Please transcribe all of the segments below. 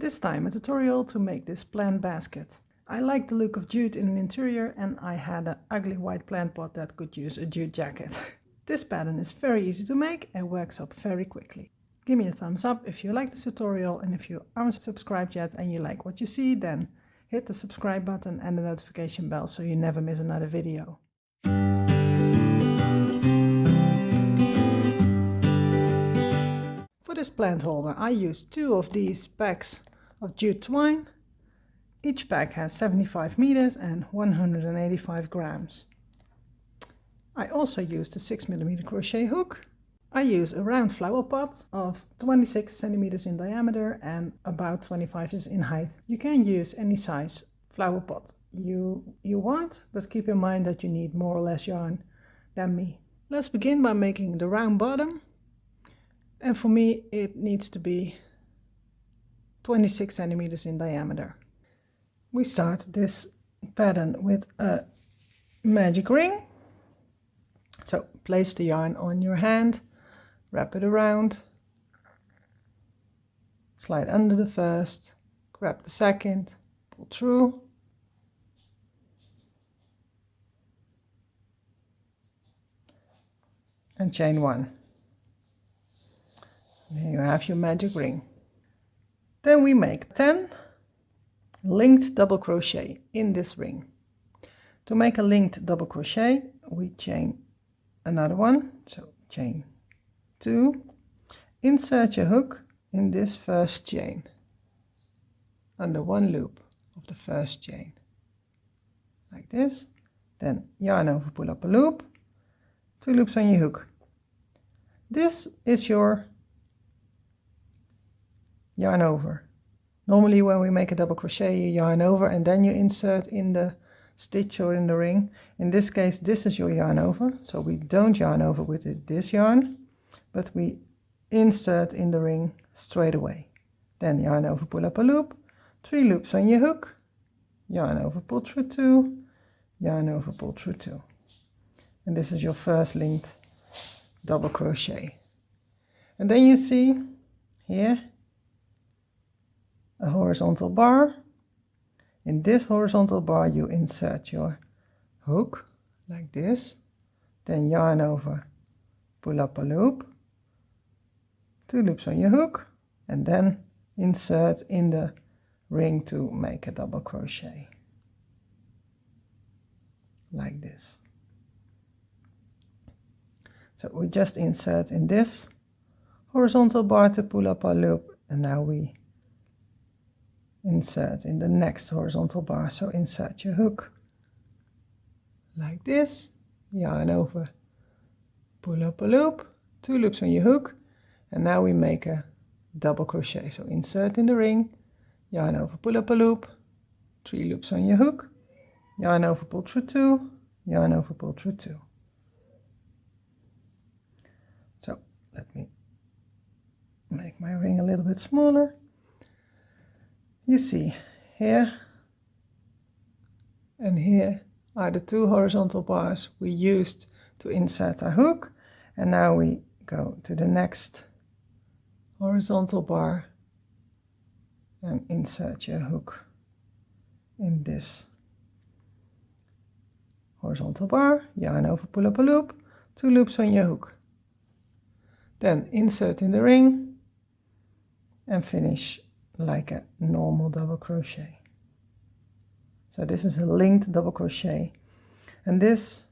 This time a tutorial to make this plant basket. I like the look of jute in an interior and I had an ugly white plant pot that could use a jute jacket. This pattern is very easy to make and works up very quickly. Give me a thumbs up if you like this tutorial, and if you aren't subscribed yet and you like what you see, then hit the subscribe button and the notification bell so you never miss another video. For this plant holder I used 2 of these packs of jute twine. Each pack has 75 meters and 185 grams. I also used a 6mm crochet hook. I use a round flower pot of 26 centimeters in diameter and about 25 inches in height. You can use any size flower pot you want, but keep in mind that you need more or less yarn than me. Let's begin by making the round bottom. And for me it needs to be 26 centimeters in diameter. We start this pattern with a magic ring. So place the yarn on your hand, wrap it around, slide under the first, grab the second, pull through, and chain 1. There you have your magic ring. Then we make 10 linked double crochet in this ring. To make a linked double crochet, we chain another one, so chain 2, insert your hook in this first chain under one loop of the first chain, like this. Then yarn over, pull up a loop, 2 loops on your hook. This is your yarn over. Normally when we make a double crochet you yarn over and then you insert in the stitch or in the ring. In this case this is your yarn over, so we don't yarn over with this yarn, but we insert in the ring straight away. Then yarn over, pull up a loop, 3 loops on your hook, yarn over, pull through 2, yarn over, pull through 2. And this is your first linked double crochet. And then you see here a horizontal bar. In this horizontal bar you insert your hook like this, then yarn over, pull up a loop, 2 loops on your hook, and then insert in the ring to make a double crochet like this. So we just insert in this horizontal bar to pull up our loop, and now we insert in the next horizontal bar. So insert your hook like this, yarn over, pull up a loop, 2 loops on your hook, and now we make a double crochet. So insert in the ring, yarn over, pull up a loop, 3 loops on your hook, yarn over, pull through 2, yarn over, pull through 2. So let me make my ring a little bit smaller. You see here and here are the 2 horizontal bars we used to insert our hook, and now we go to the next horizontal bar and insert your hook in this horizontal bar, yarn over, pull up a loop, 2 loops on your hook, then insert in the ring and finish like a normal double crochet. So this is a linked double crochet, and this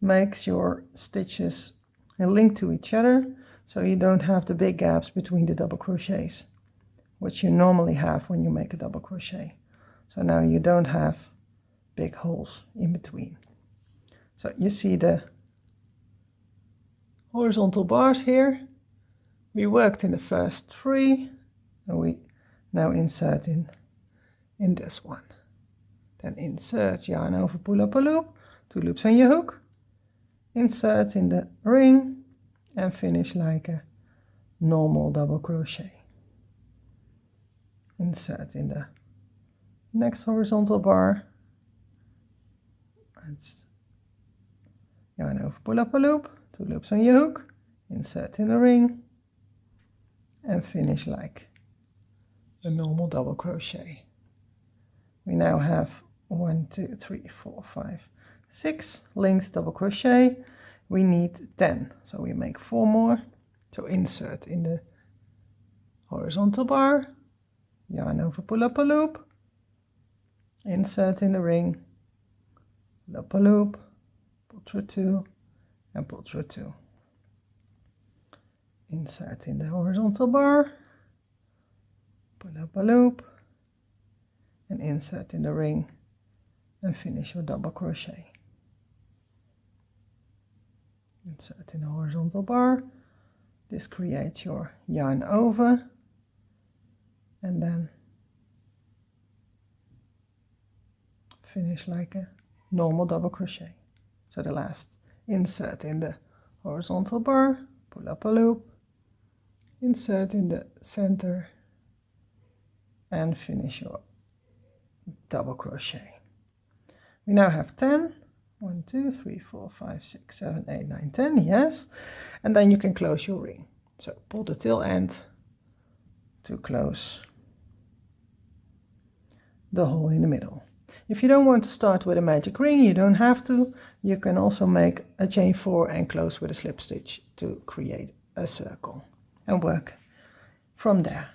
makes your stitches linked to each other, so you don't have the big gaps between the double crochets, which you normally have when you make a double crochet. So now you don't have big holes in between. So you see the horizontal bars here. We worked in the first 3, and we now insert in this one. Then insert, yarn over, pull up a loop, 2 loops on your hook, insert in the ring, and finish like a normal double crochet. Insert in the next horizontal bar, yarn over, pull up a loop, 2 loops on your hook, insert in the ring, and finish like a normal double crochet. We now have 1, 2, 3, 4, 5, 6 linked double crochet. We need 10, so we make 4 more. So insert in the horizontal bar, yarn over, pull up a loop, insert in the ring, pull up a loop, pull through 2 and pull through 2. Insert in the horizontal bar, pull up a loop, and insert in the ring and finish your double crochet. Insert in the horizontal bar. This creates your yarn over, and then finish like a normal double crochet. So the last, insert in the horizontal bar, pull up a loop, insert in the center and finish your double crochet. We now have 10. 1, 2, 3, 4, 5, 6, 7, 8, 9, 10, yes. And then you can close your ring. So pull the tail end to close the hole in the middle. If you don't want to start with a magic ring, you don't have to. You can also make a chain 4 and close with a slip stitch to create a circle and work from there.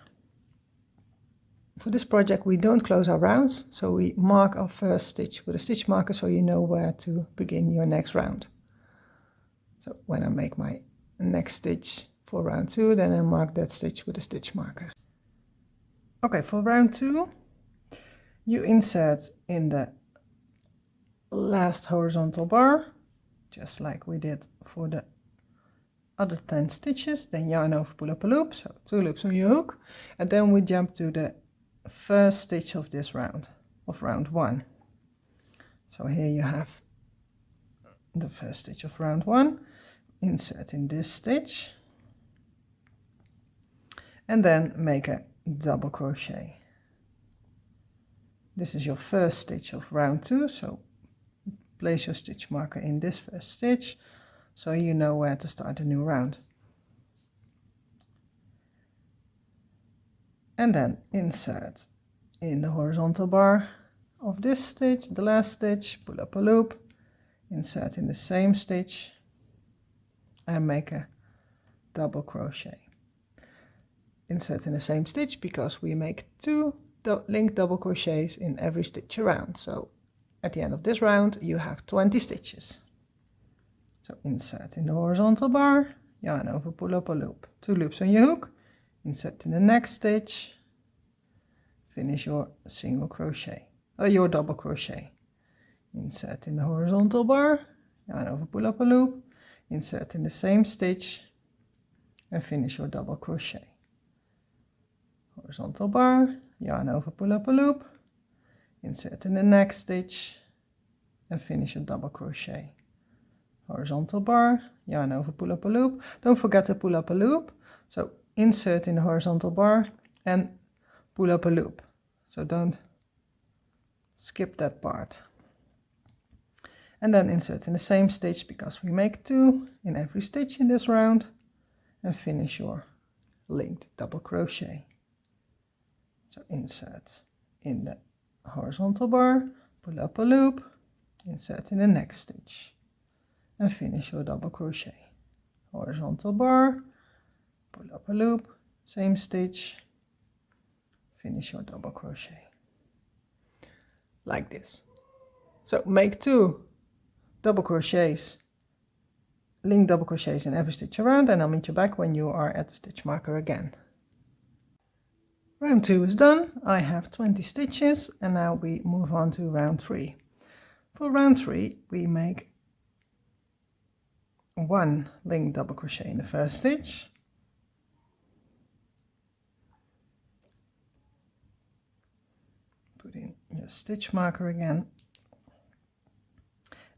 For this project we don't close our rounds, so we mark our first stitch with a stitch marker so you know where to begin your next round. So when I make my next stitch for round 2, then I mark that stitch with a stitch marker. Okay, for round 2 you insert in the last horizontal bar, just like we did for the other 10 stitches, then yarn over, pull up a loop, so 2 loops on your hook, and then we jump to the first stitch of this round, of round 1. So here you have the first stitch of round 1, insert in this stitch, and then make a double crochet. This is your first stitch of round 2, so place your stitch marker in this first stitch so you know where to start a new round. And then insert in the horizontal bar of this stitch, the last stitch, pull up a loop, insert in the same stitch and make a double crochet. Insert in the same stitch because we make 2 linked double crochets in every stitch around. So at the end of this round you have 20 stitches. So insert in the horizontal bar, yarn over, pull up a loop, 2 loops on your hook, insert in the next stitch, finish your single crochet or your double crochet. Insert in the horizontal bar, yarn over, pull up a loop, insert in the same stitch and finish your double crochet. Horizontal bar, yarn over, pull up a loop, insert in the next stitch and finish a double crochet. Horizontal bar, yarn over, pull up a loop. Don't forget to pull up a loop. So insert in the horizontal bar and pull up a loop. So don't skip that part. And then insert in the same stitch because we make 2 in every stitch in this round and finish your linked double crochet. So insert in the horizontal bar, pull up a loop, insert in the next stitch and finish your double crochet. Horizontal bar, pull up a loop, same stitch, finish your double crochet. Like this. So make 2 double crochets, linked double crochets in every stitch around, and I'll meet you back when you are at the stitch marker again. Round 2 is done. I have 20 stitches and now we move on to round 3. For round 3 we make 1 linked double crochet in the first stitch, put in your stitch marker again,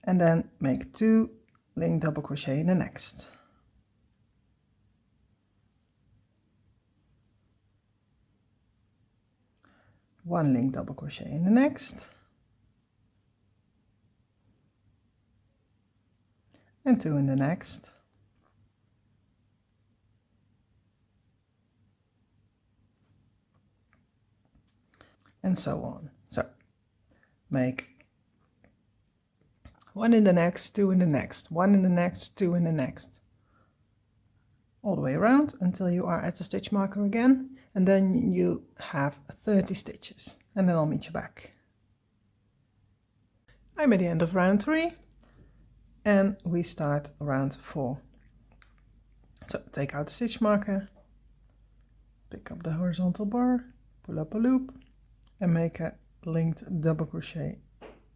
and then make 2 linked double crochet in the next. One linked double crochet in the next, and 2 in the next, and so on. So make 1 in the next, 2 in the next, 1 in the next, 2 in the next, all the way around until you are at the stitch marker again, and then you have 30 stitches, and then I'll meet you back. I'm at the end of round 3 and we start round 4. So take out the stitch marker, pick up the horizontal bar, pull up a loop and make a linked double crochet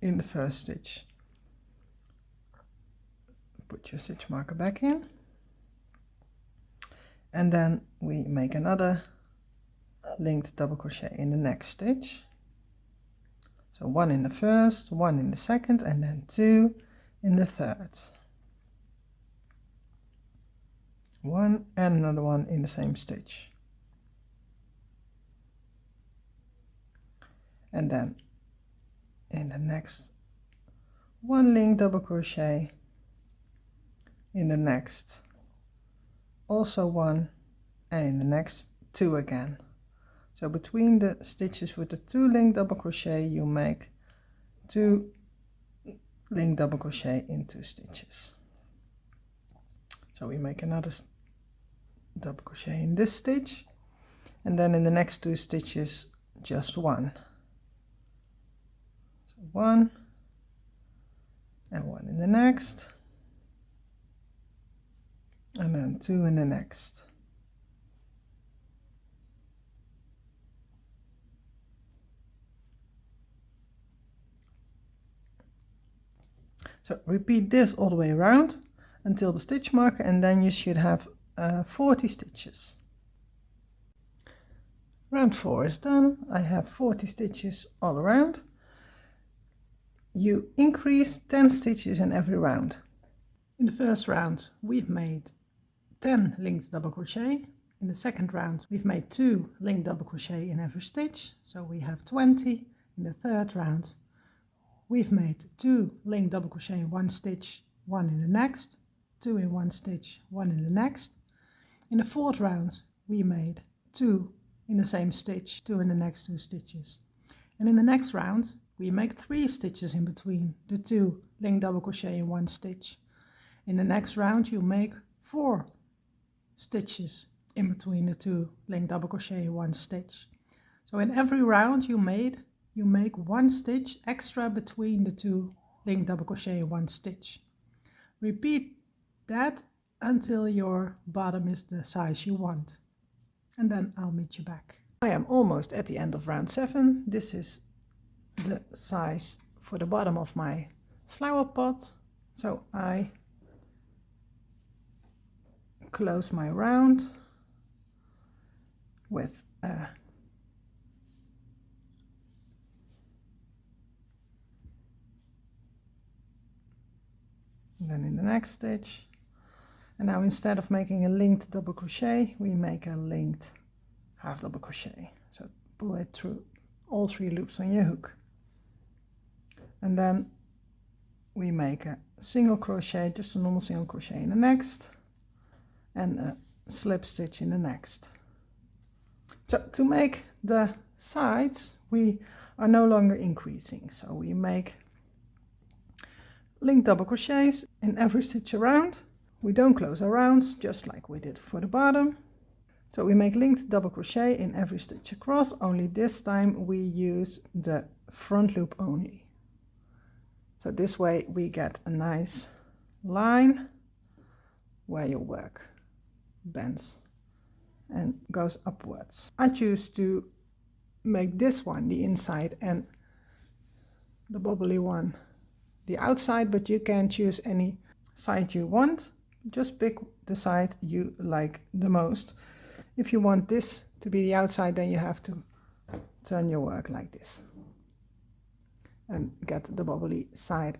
in the first stitch. Put your stitch marker back in, and then we make another linked double crochet in the next stitch. So 1 in the first, 1 in the second, and then 2 in the third. 1 and another one in the same stitch. And then in the next, 1 linked double crochet in the next, also 1, and in the next 2 again. So between the stitches with the 2 linked double crochet you make 2 linked double crochet in 2 stitches. So we make another double crochet in this stitch, and then in the next 2 stitches just 1. So 1 and 1 in the next, and then 2 in the next. So repeat this all the way around until the stitch marker, and then you should have 40 stitches. Round 4 is done. I have 40 stitches all around. You increase 10 stitches in every round. In the first round we've made 10 linked double crochet. In the second round we've made 2 linked double crochet in every stitch, so we have 20. In the third round we've made 2 linked double crochet in one stitch, 1 in the next, 2 in one stitch, 1 in the next. In the fourth round we made 2 in the same stitch, 2 in the next 2 stitches. And in the next round we make 3 stitches in between the 2 linked double crochet in one stitch. In the next round you make 4 stitches in between the 2 linked double crochet in one stitch. So in every round you make 1 stitch extra between the 2 linked double crochet in one stitch. Repeat that until your bottom is the size you want, and then I'll meet you back. I am almost at the end of round 7. This is the size for the bottom of my flower pot, so I close my round with a then in the next stitch, and now instead of making a linked double crochet we make a linked half double crochet. So pull it through all 3 loops on your hook, and then we make a single crochet, just a normal single crochet in the next, and a slip stitch in the next. So to make the sides we are no longer increasing, so we make linked double crochets in every stitch around. We don't close our rounds, just like we did for the bottom. So we make linked double crochet in every stitch across, only this time we use the front loop only. So this way we get a nice line where your work bends and goes upwards. I choose to make this one the inside and the bobbly one the outside, but you can choose any side you want. Just pick the side you like the most. If you want this to be the outside, then you have to turn your work like this and get the bobbly side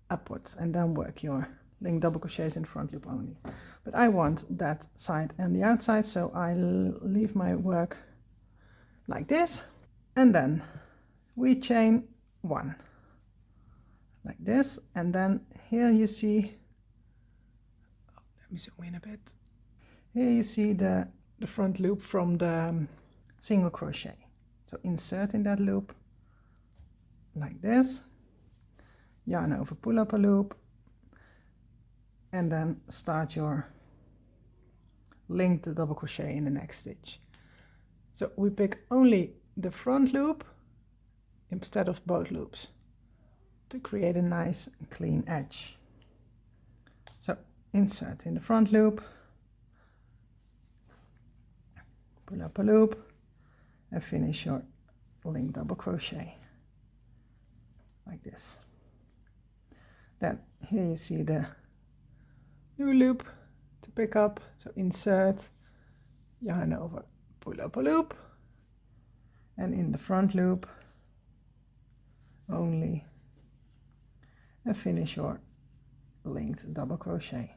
upwards, and then work your linked double crochets in front loop only. But I want that side and the outside, so I leave my work like this, and then we chain 1 like this, and then here you see, let me zoom in a bit, here you see the front loop from the single crochet. So insert in that loop like this, yarn over, pull up a loop, and then start your linked double crochet in the next stitch. So we pick only the front loop instead of both loops to create a nice clean edge. So insert in the front loop, pull up a loop, and finish your linked double crochet like this. Then here you see the new loop to pick up. So insert, yarn over, pull up a loop, and in the front loop only, and finish your linked double crochet.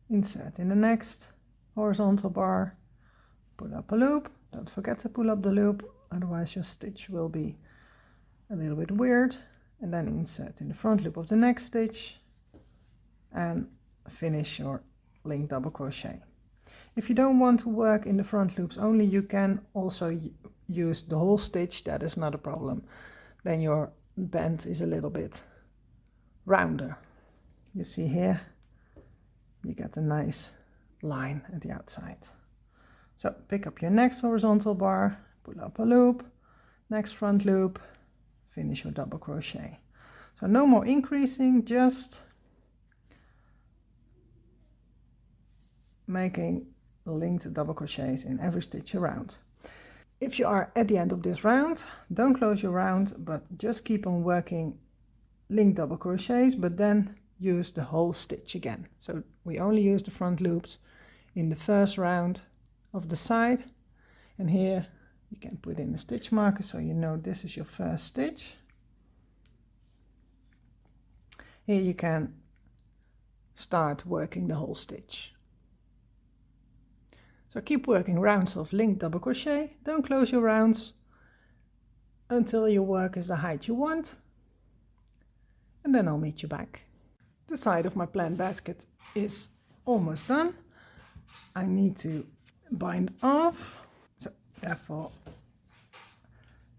Insert in the next horizontal bar, pull up a loop. Don't forget to pull up the loop, otherwise your stitch will be a little bit weird. And then insert in the front loop of the next stitch and finish your linked double crochet. If you don't want to work in the front loops only, you can also use the whole stitch. That is not a problem. Then your bend is a little bit rounder. You see here, you get a nice line at the outside. So pick up your next horizontal bar, pull up a loop, next front loop, finish your double crochet. So no more increasing, just making linked double crochets in every stitch around. If you are at the end of this round, don't close your round, but just keep on working linked double crochets, but then use the whole stitch again. So we only use the front loops in the first round of the side, and here you can put in a stitch marker so you know this is your first stitch. Here you can start working the whole stitch. So keep working rounds of linked double crochet, don't close your rounds until your work is the height you want, and then I'll meet you back. The side of my planned basket is almost done. I need to bind off, so therefore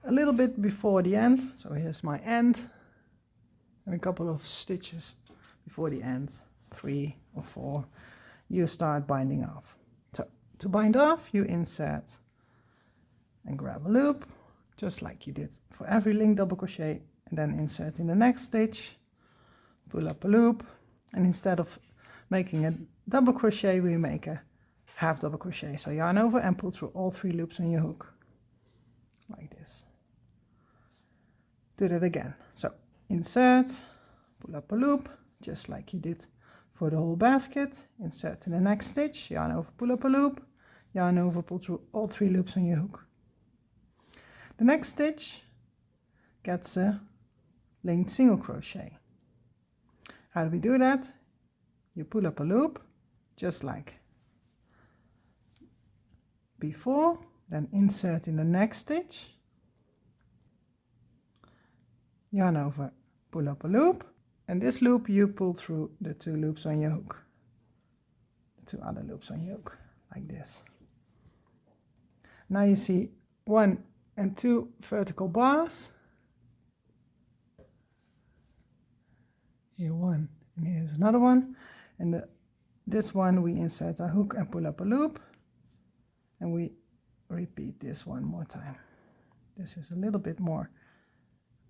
a little bit before the end. So here's my end and a couple of stitches before the end, 3 or 4, you start binding off. So to bind off, you insert and grab a loop, just like you did for every linked double crochet, and then insert in the next stitch, pull up a loop, and instead of making a double crochet, we make a half double crochet. So yarn over and pull through all 3 loops on your hook, like this. Do that again. So insert, pull up a loop, just like you did for the whole basket, insert in the next stitch, yarn over, pull up a loop, yarn over, pull through all 3 loops on your hook. The next stitch gets a linked single crochet. How do we do that? You pull up a loop, just like before, then insert in the next stitch, yarn over, pull up a loop, and this loop you pull through the 2 loops on your hook, the 2 other loops on your hook, like this. Now you see 1 and 2 vertical bars. Here 1 and here's another one, and this one we insert a hook and pull up a loop, and we repeat this one more time. This is a little bit more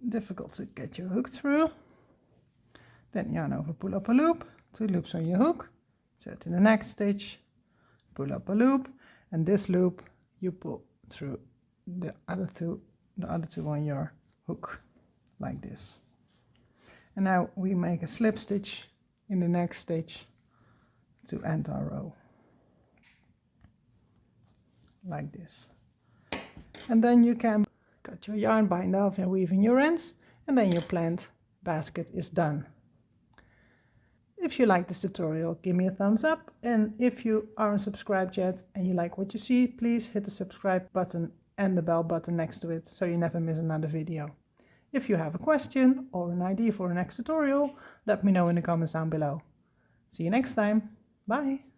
difficult to get your hook through. Then yarn over, pull up a loop, 2 loops on your hook, insert in the next stitch, pull up a loop, and this loop you pull through the other two on your hook, like this. And now we make a slip stitch in the next stitch to end our row, like this. And then you can cut your yarn, bind off and weave in your ends, and then your planned basket is done. If you like this tutorial, give me a thumbs up, and if you aren't subscribed yet and you like what you see, please hit the subscribe button and the bell button next to it so you never miss another video. If you have a question or an idea for a next tutorial, let me know in the comments down below. See you next time. Bye!